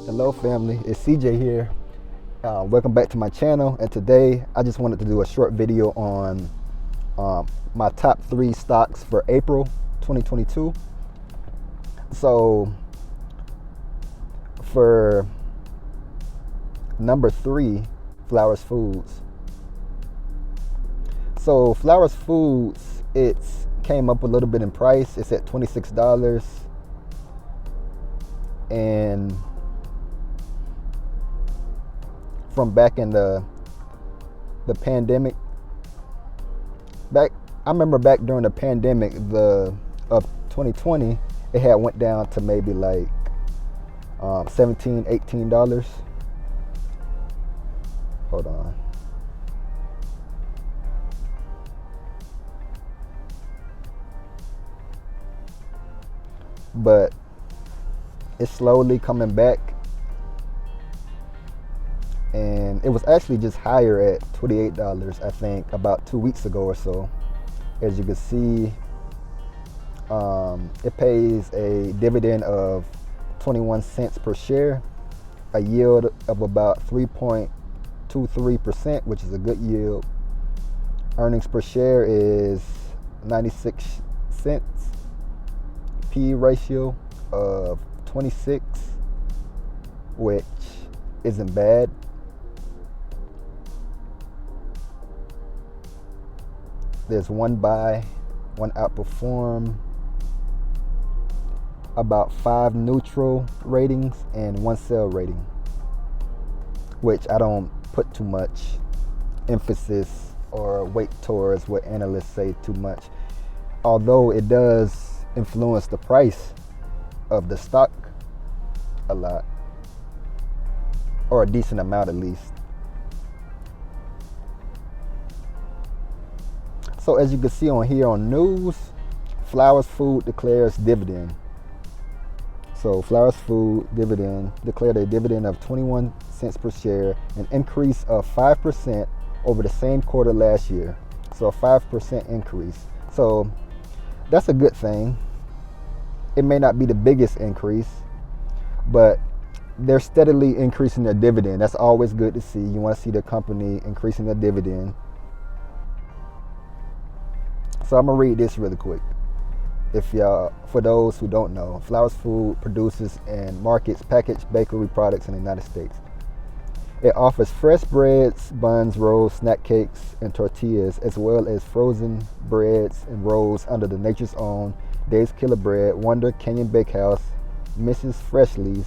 Hello family, it's CJ here. Welcome back to my channel, and today I just wanted to do a short video on my top 3 stocks for April 2022. So for number 3, Flowers Foods. So Flowers Foods, it's came up a little bit in price. It's at $26, and from back in the pandemic, I remember back during the pandemic of 2020, it had went down to maybe like $17, $18. Hold on. But it's slowly coming back, and it was actually just higher at $28, I think, about 2 weeks ago or so. As you can see, it pays a dividend of 21 cents per share, a yield of about 3.23%, which is a good yield. Earnings per share is 96 cents. P ratio of 26, which isn't bad. There's one buy, one outperform, about 5 neutral ratings, and 1 sell rating, which I don't put too much emphasis or weight towards what analysts say too much, although it does influence the price of the stock a lot, or a decent amount at least. So as you can see on here on news, Flowers Food declares dividend. So Flowers Food dividend declared a dividend of 21 cents per share, an increase of 5% over the same quarter last year. So a 5% increase. So that's a good thing. It may not be the biggest increase, but they're steadily increasing their dividend. That's always good to see. You want to see the company increasing their dividend. So I'm gonna read this really quick. For those who don't know, Flowers Food produces and markets packaged bakery products in the United States. It offers fresh breads, buns, rolls, snack cakes, and tortillas, as well as frozen breads and rolls under the Nature's Own, Dave's Killer Bread, Wonder, Canyon Bakehouse, Mrs. Freshly's,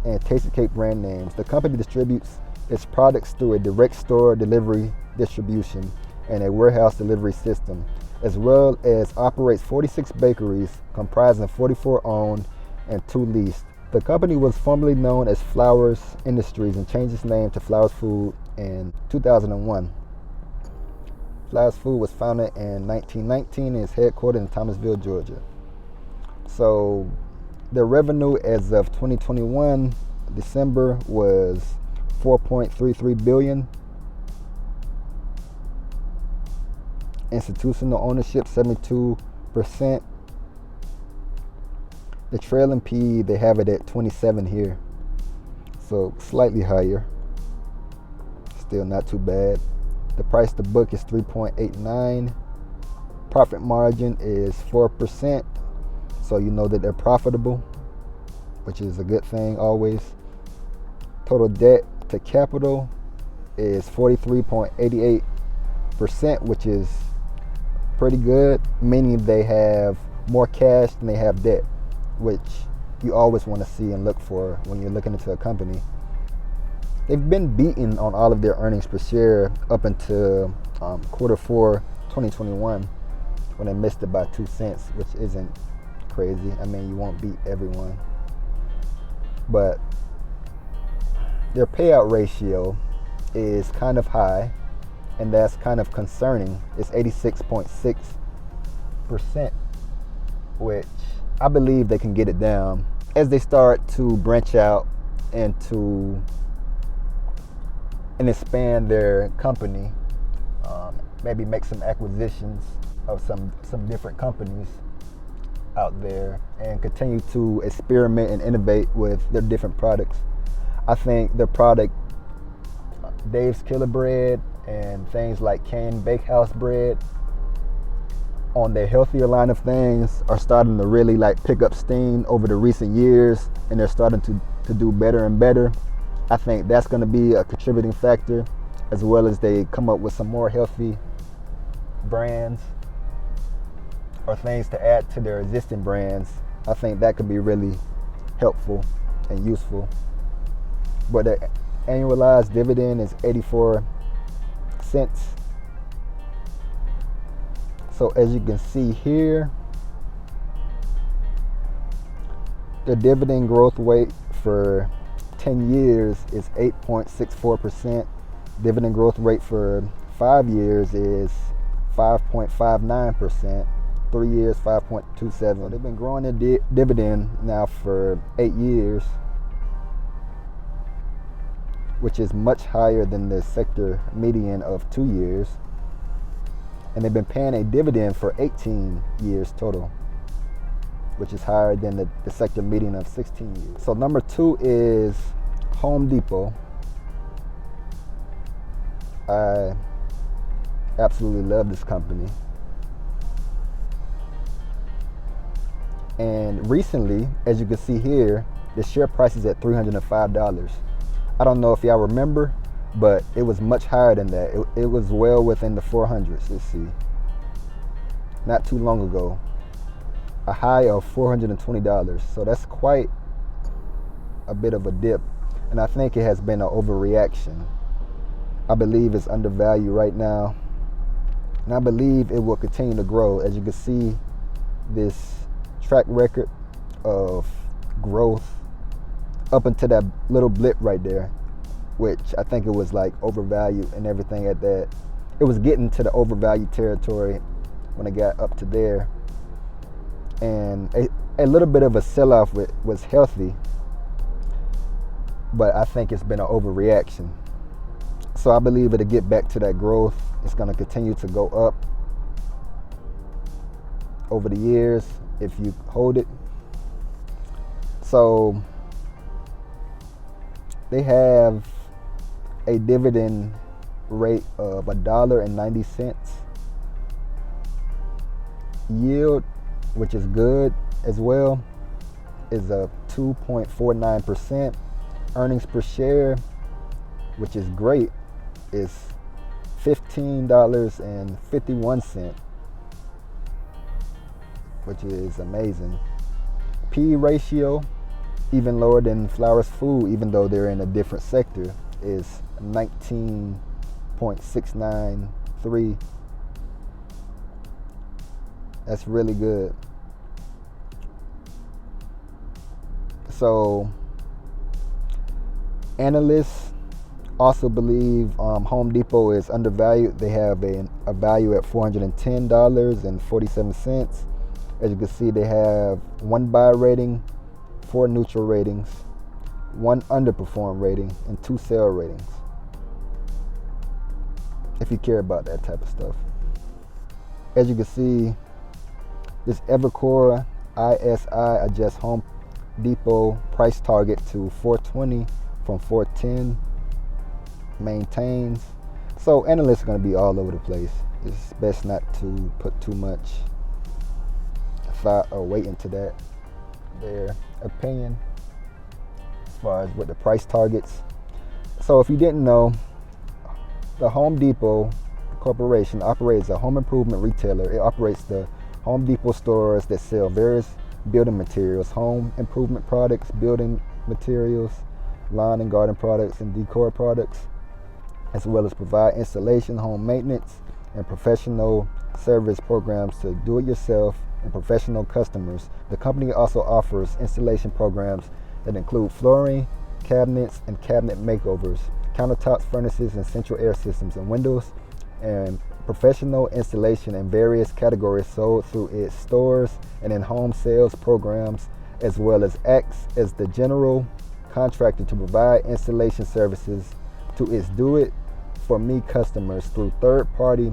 and Tasty Cake brand names. The company distributes its products through a direct store delivery distribution and a warehouse delivery system, as well as operates 46 bakeries comprising 44 owned and 2 leased. The company was formerly known as Flowers Industries and changed its name to Flowers Food in 2001. Flowers Food was founded in 1919 and is headquartered in Thomasville, Georgia. So their revenue as of 2021 December was $4.33 billion. Institutional ownership 72%. The trailing PE, they have it at 27 here, so slightly higher. Still not too bad. The price to book is 3.89. Profit margin is 4%, so you know that they're profitable, which is a good thing always. Total debt to capital is 43.88%, which is pretty good, meaning they have more cash than they have debt, which you always want to see and look for when you're looking into a company. They've been beaten on all of their earnings per share up until quarter 4 2021, when they missed it by 2 cents, which isn't crazy. I mean, you won't beat everyone, but their payout ratio is kind of high, and that's kind of concerning. It's 86.6%, which I believe they can get it down as they start to branch out and expand their company. Maybe make some acquisitions of some different companies out there and continue to experiment and innovate with their different products. I think their product, Dave's Killer Bread and things like canned bakehouse bread, on their healthier line of things, are starting to really like pick up steam over the recent years, and they're starting to do better and better. I think that's going to be a contributing factor, as well as they come up with some more healthy brands or things to add to their existing brands. I think that could be really helpful and useful. But the annualized dividend is 84 cents. So as you can see here, the dividend growth rate for 10 years is 8.64%. Dividend growth rate for 5 years is 5.59%. 3 years, 5.27. They've been growing their dividend now for 8 years, which is much higher than the sector median of 2 years. And they've been paying a dividend for 18 years total, which is higher than the sector median of 16 years. So number 2 is Home Depot. I absolutely love this company. And recently, as you can see here, the share price is at $305. I don't know if y'all remember, but it was much higher than that. It was well within the 400s. Let's see. Not too long ago, a high of $420. So that's quite a bit of a dip. And I think it has been an overreaction. I believe it's undervalued right now. And I believe it will continue to grow. As you can see, this track record of growth up into that little blip right there, which I think it was like overvalued and everything at that. It was getting to the overvalued territory when it got up to there. And a little bit of a sell-off was healthy, but I think it's been an overreaction. So I believe it'll get back to that growth. It's going to continue to go up over the years if you hold it. So they have a dividend rate of $1.90. Yield, which is good as well, is a 2.49%. Earnings per share, which is great, is $15.51, which is amazing. P/E ratio, even lower than Flowers Food, even though they're in a different sector, is 19.693. That's really good. So analysts also believe Home Depot is undervalued. They have a value at $410.47. As you can see, they have 1 buy rating, 4 neutral ratings, 1 underperform rating, and 2 sell ratings, if you care about that type of stuff. As you can see, this Evercore ISI adjusts Home Depot price target to $420 from $410, maintains. So analysts are going to be all over the place. It's best not to put too much thought or weight into that. Their opinion as far as what the price targets. So if you didn't know, the Home Depot Corporation operates a home improvement retailer. It operates the Home Depot stores that sell various building materials, home improvement products, building materials, lawn and garden products, and decor products, as well as provide installation, home maintenance, and professional service programs to do-it-yourself and professional customers. The company also offers installation programs that include flooring, cabinets, and cabinet makeovers, countertops, furnaces, and central air systems, and windows, and professional installation in various categories sold through its stores and in-home sales programs, as well as acts as the general contractor to provide installation services to its do-it-for-me customers through third-party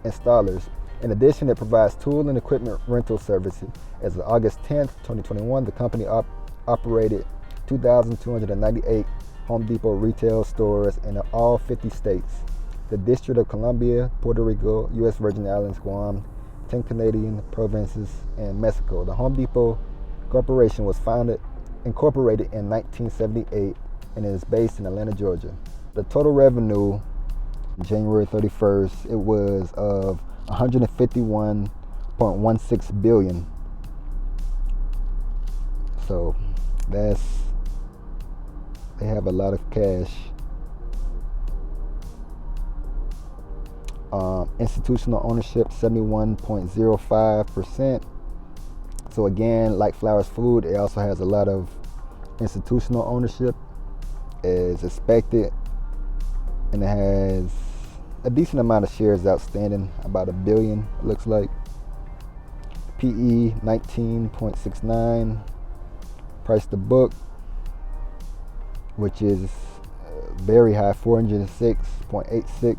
installers. In addition, it provides tool and equipment rental services. As of August 10th, 2021, the company operated 2,298 Home Depot retail stores in all 50 states, the District of Columbia, Puerto Rico, U.S. Virgin Islands, Guam, 10 Canadian provinces, and Mexico. The Home Depot Corporation was incorporated in 1978 and is based in Atlanta, Georgia. The total revenue, January 31st, it was of $151.16 billion. So they have a lot of cash. Institutional ownership 71.05%. So again, like Flowers Food, it also has a lot of institutional ownership as expected, and it has a decent amount of shares outstanding, about 1 billion it looks like. PE 19.69, price to book, which is very high, 406.86.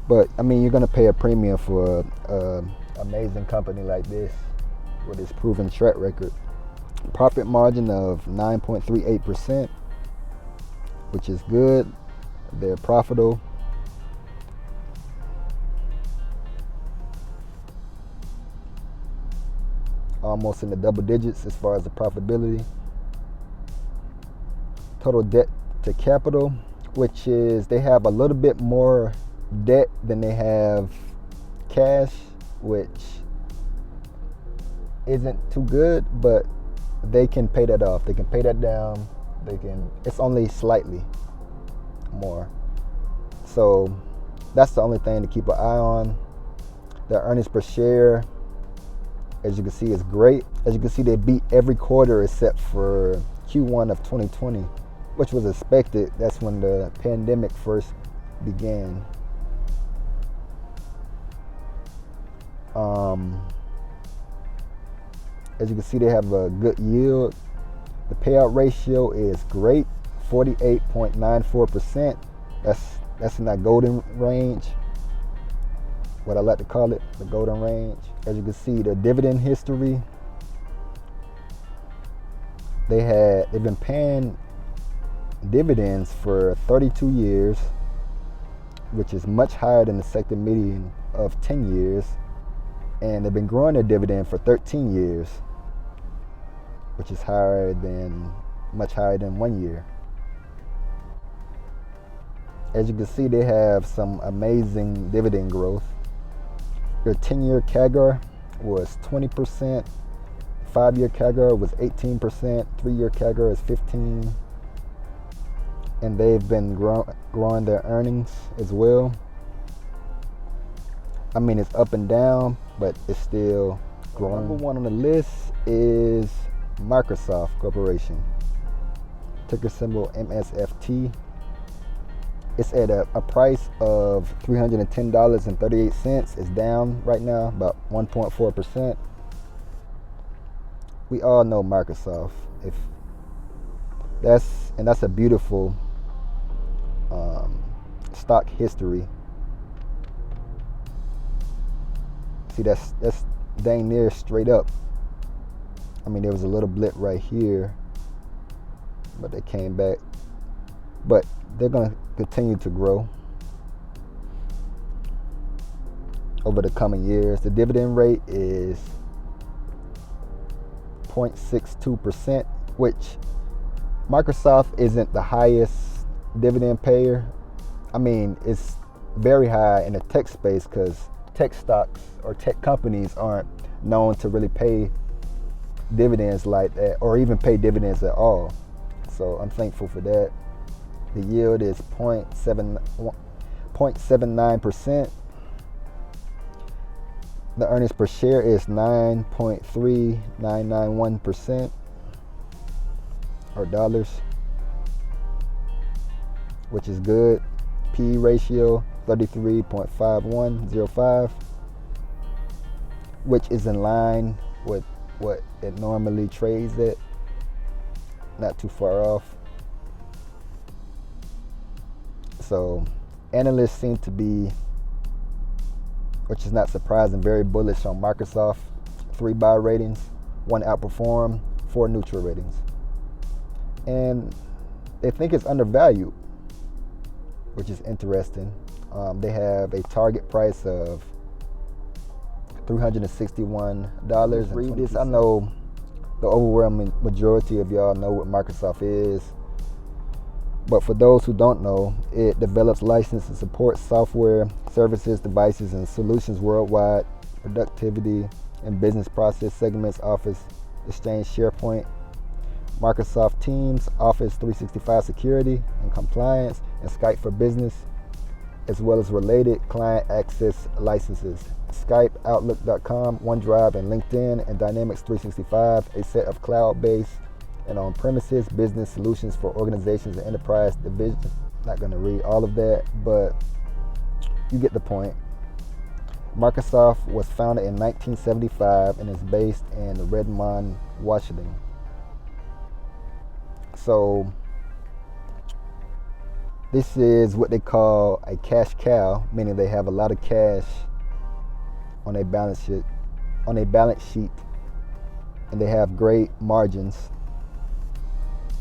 But I mean, you're gonna pay a premium for an amazing company like this with its proven track record. Profit margin of 9.38%, which is good. They're profitable. Almost in the double digits as far as the profitability. Total debt to capital, which is they have a little bit more debt than they have cash, which isn't too good, but they can pay that off. They can pay that down. It's only slightly more. So that's the only thing to keep an eye on. Their earnings per share, as you can see, is great. As you can see, they beat every quarter except for Q1 of 2020, which was expected. That's when the pandemic first began. As you can see, they have a good yield. The payout ratio is great, 48.94%. That's in that golden range, what I like to call it, the golden range. As you can see, the dividend history, they've been paying dividends for 32 years, which is much higher than the sector median of 10 years. And they've been growing their dividend for 13 years, which is much higher than 1 year. As you can see, they have some amazing dividend growth. Their 10-year CAGR was 20%, 5-year CAGR was 18%, 3-year CAGR is 15%, and they've been growing their earnings as well. I mean, it's up and down, but it's still growing. Number one on the list is Microsoft Corporation, ticker symbol MSFT. It's at a price of $310.38. It's down right now, about 1.4%. We all know Microsoft. That's a beautiful stock history. See, that's dang near straight up. I mean, there was a little blip right here, but they came back. But they're going to continue to grow over the coming years. The dividend rate is 0.62%, which Microsoft isn't the highest dividend payer. I mean, it's very high in the tech space because tech stocks or tech companies aren't known to really pay dividends like that, or even pay dividends at all. So I'm thankful for that. The yield is 0.79%. The earnings per share is 9.3991% or dollars, which is good. PE ratio 33.5105, which is in line with what it normally trades at, not too far off. So analysts seem to be, which is not surprising, very bullish on Microsoft. 3 buy ratings, 1 outperform, 4 neutral ratings. and they think it's undervalued, which is interesting. They have a target price of $361. Read this. I know the overwhelming majority of y'all know what Microsoft is, but for those who don't know, it develops, licenses, and supports software, services, devices, and solutions worldwide, productivity and business process segments, Office, Exchange, SharePoint, Microsoft Teams, Office 365 security and compliance, and Skype for business, as well as related client access licenses. Skype, Outlook.com, OneDrive, and LinkedIn, and Dynamics 365, a set of cloud-based and on-premises business solutions for organizations and enterprise divisions. Not going to read all of that, but you get the point. Microsoft was founded in 1975 and is based in Redmond, Washington. So this is what they call a cash cow, meaning they have a lot of cash on a balance sheet, and they have great margins.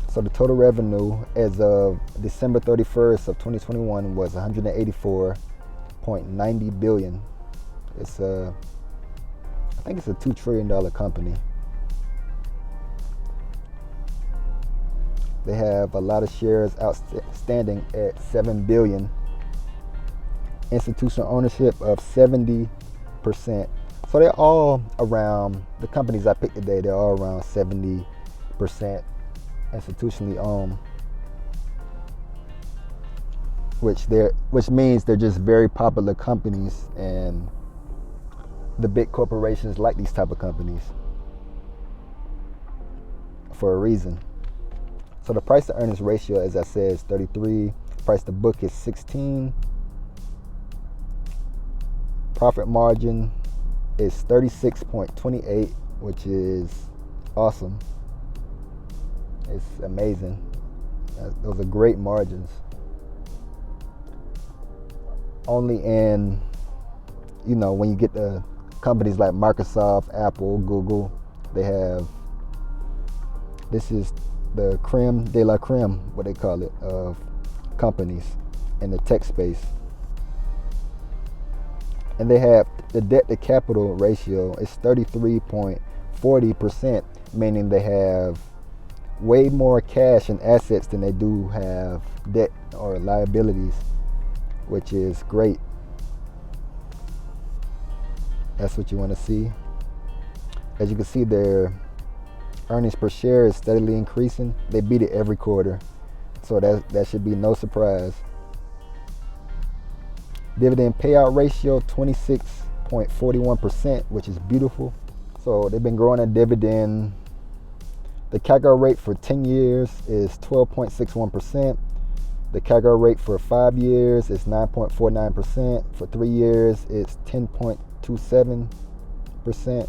So the total revenue as of December 31st of 2021 was $184.90 billion. I think it's a $2 trillion company. They have a lot of shares outstanding at 7 billion. Institutional ownership of 70%. So they're all around, the companies I picked today, they're all around 70% institutionally owned. Which means they're just very popular companies, and the big corporations like these type of companies for a reason. So the price to earnings ratio, as I said, is 33. Price to book is 16. Profit margin is 36.28, which is awesome. It's amazing. Those are great margins. Only in, when you get the companies like Microsoft, Apple, Google, they have, this is the creme de la creme, what they call it, of companies in the tech space. And they have the debt to capital ratio is 33.40%, meaning they have way more cash and assets than they do have debt or liabilities, which is great. That's what you want to see. As you can see, their earnings per share is steadily increasing. They beat it every quarter, so that should be no surprise. Dividend payout ratio 26.41%, which is beautiful. So they've been growing a dividend. The CAGR rate for 10 years is 12.61%. The CAGR rate for 5 years is 9.49%. For 3 years, it's 10.27%.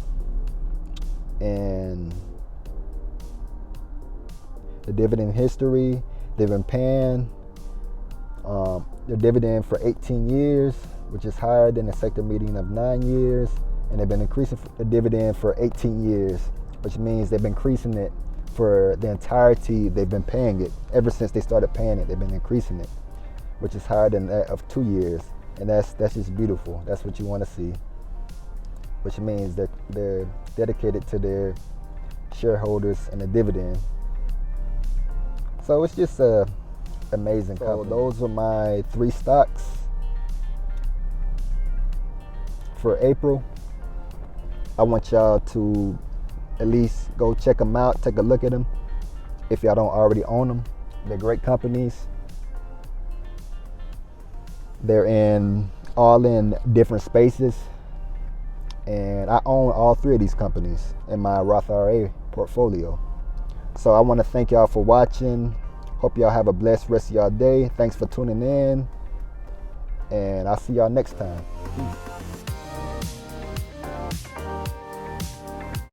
And the dividend history, they've been paying their dividend for 18 years, which is higher than the sector median of 9 years. And they've been increasing the dividend for 18 years, which means they've been increasing it for the entirety they've been paying it. Ever since they started paying it, they've been increasing it, which is higher than that of 2 years. And that's just beautiful. That's what you want to see, which means they're dedicated to their shareholders and the dividend. So it's just a amazing company. So those are my 3 stocks for April. I want y'all to at least go check them out, take a look at them if y'all don't already own them. They're great companies. They're all in different spaces, and I own all 3 of these companies in my Roth IRA portfolio. So I want to thank y'all for watching. Hope y'all have a blessed rest of y'all day. Thanks for tuning in, and I'll see y'all next time. Peace.